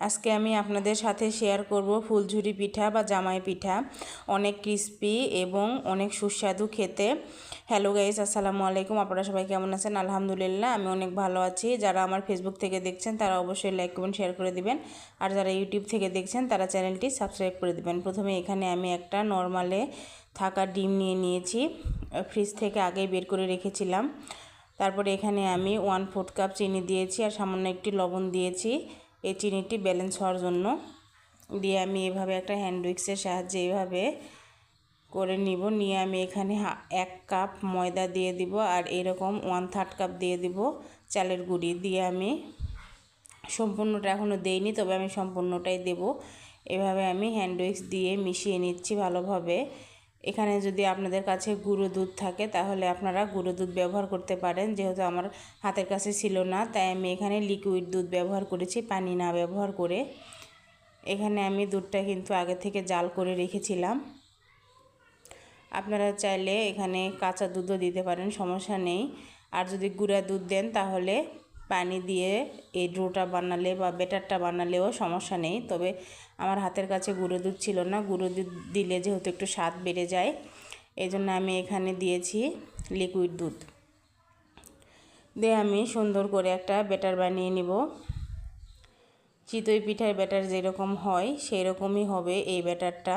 আজকে আমি আপনাদের সাথে শেয়ার করব ফুলঝুরি পিঠা বা জামাই পিঠা। অনেক ক্রিস্পি এবং অনেক সুস্বাদু খেতে। হ্যালো গাইস, আসসালামু আলাইকুম। আপনারা সবাই কেমন আছেন? আলহামদুলিল্লাহ, আমি অনেক ভালো আছি। যারা আমার ফেসবুক থেকে দেখছেন তারা অবশ্যই লাইক কমেন্ট শেয়ার করে দিবেন, আর যারা ইউটিউব থেকে দেখছেন তারা চ্যানেলটি সাবস্ক্রাইব করে দিবেন। প্রথমে এখানে আমি একটা নর্মালে থাকা ডিম নিয়ে নিয়েছি, ফ্রিজ থেকে আগেই বের করে রেখেছিলাম। তারপরে এখানে আমি 1/4 কাপ চিনি দিয়েছি আর সামান্য একটি লবণ দিয়েছি এই চিনিটি ব্যালেন্স হওয়ার জন্য। দিয়ে আমি এভাবে একটা হ্যান্ড উইক্সের সাহায্যে এভাবে করে নিয়ে আমি এখানে 1 কাপ ময়দা দিয়ে দিব, আর এরকম 1/3 কাপ দিয়ে দিব চালের গুঁড়ি। দিয়ে আমি সম্পূর্ণটা এখনও দেইনি, তবে আমি সম্পূর্ণটাই দেব। এভাবে আমি হ্যান্ড উইক্স দিয়ে মিশিয়ে নিচ্ছি ভালোভাবে। এখানে যদি আপনাদের কাছে গুঁড়ো দুধ থাকে তাহলে আপনারা গুঁড়ো দুধ ব্যবহার করতে পারেন। যেহেতু আমার হাতের কাছে ছিল না, তাই আমি এখানে লিকুইড দুধ ব্যবহার করেছি, পানি না ব্যবহার করে। এখানে আমি দুধটা কিন্তু আগে থেকে জাল করে রেখেছিলাম। আপনারা চাইলে এখানে কাঁচা দুধও দিতে পারেন, সমস্যা নেই। আর যদি গুঁড়া দুধ দেন তাহলে পানি দিয়ে এই ডোটা বানালে বা ব্যাটারটা বানালেও সমস্যা নেই। তবে আমার হাতের কাছে গুঁড়ো দুধ ছিল না, গুঁড়ো দুধ দিলে যেহেতু একটু স্বাদ বেড়ে যায়, এই জন্য আমি এখানে দিয়েছি লিকুইড দুধ। দিয়ে আমি সুন্দর করে একটা ব্যাটার বানিয়ে নিব। চিতই পিঠার ব্যাটার যেরকম হয় সেই রকমই হবে এই ব্যাটারটা।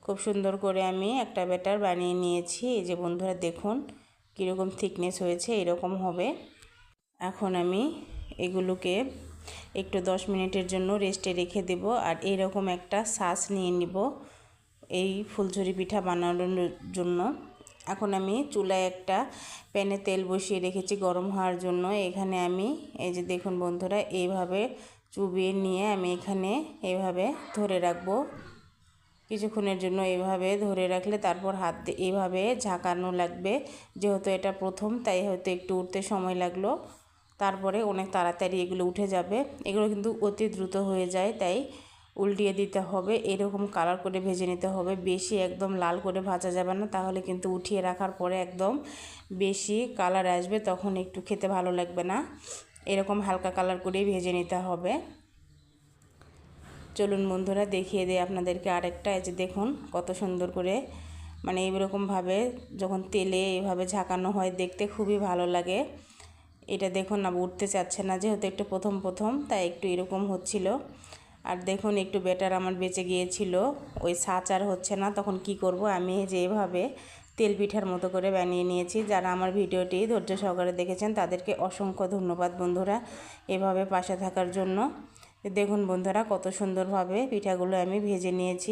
খুব সুন্দর করে আমি একটা ব্যাটার বানিয়ে নিয়েছি। এই যে বন্ধুরা দেখুন কীরকম থিকনেস হয়েছে, এরকম হবে। এখন আমি এগুলোকে একটু 10 মিনিটের জন্য রেস্টে রেখে দেব। আর এইরকম একটা ছাঁচ নিয়ে নিব এই ফুলঝুরি পিঠা বানানোর জন্য। এখন আমি চুলায় একটা প্যানে তেল বসিয়ে রেখেছি গরম হওয়ার জন্য। এখানে আমি এই যে দেখুন বন্ধুরা, এইভাবে চুবিয়ে নিয়ে আমি এখানে এইভাবে ধরে রাখবো কিছুক্ষণের জন্য। এইভাবে ধরে রাখলে তারপর হাত দিয়ে এইভাবে ঝাঁকানো লাগবে। যেহেতু এটা প্রথম, তাই হয়তো একটু উঠতে সময় লাগলো, তারপরে অনেক তাড়াতাড়ি এগুলো উঠে যাবে। এগুলো কিন্তু অতি দ্রুত হয়ে যায়, তাই উল্টিয়ে দিতে হবে। এরকম কালার করে ভেজে নিতে হবে, বেশি একদম লাল করে ভাজা যাবে না, তাহলে কিন্তু উঠিয়ে রাখার পরে একদম বেশি কালার আসবে, তখন একটু খেতে ভালো লাগবে না। এরকম হালকা কালার করেই ভেজে নিতে হবে। চলুন বন্ধুরা দেখিয়ে দিই আপনাদেরকে আরেকটা। এই যে দেখুন কত সুন্দর করে, মানে এইরকমভাবে যখন তেলে এইভাবে ঝাঁকানো হয় দেখতে খুবই ভালো লাগে। এটা দেখুন না উঠতে চাচ্ছে না, যেহেতু একটু প্রথম তাই একটু এরকম হচ্ছিল। আর দেখুন একটু ব্যাটার আমার বেঁচে গিয়েছিল, ওই ছাঁচ আর হচ্ছে না, তখন কি করব, আমি যে এভাবে তেল পিঠার মতো করে বানিয়ে নিয়েছি। যারা আমার ভিডিওটি ধৈর্য সহকারে দেখেছেন তাদেরকে অসংখ্য ধন্যবাদ বন্ধুরা, এভাবে পাশে থাকার জন্য। দেখুন বন্ধুরা কত সুন্দরভাবে পিঠাগুলো আমি ভেজে নিয়েছি।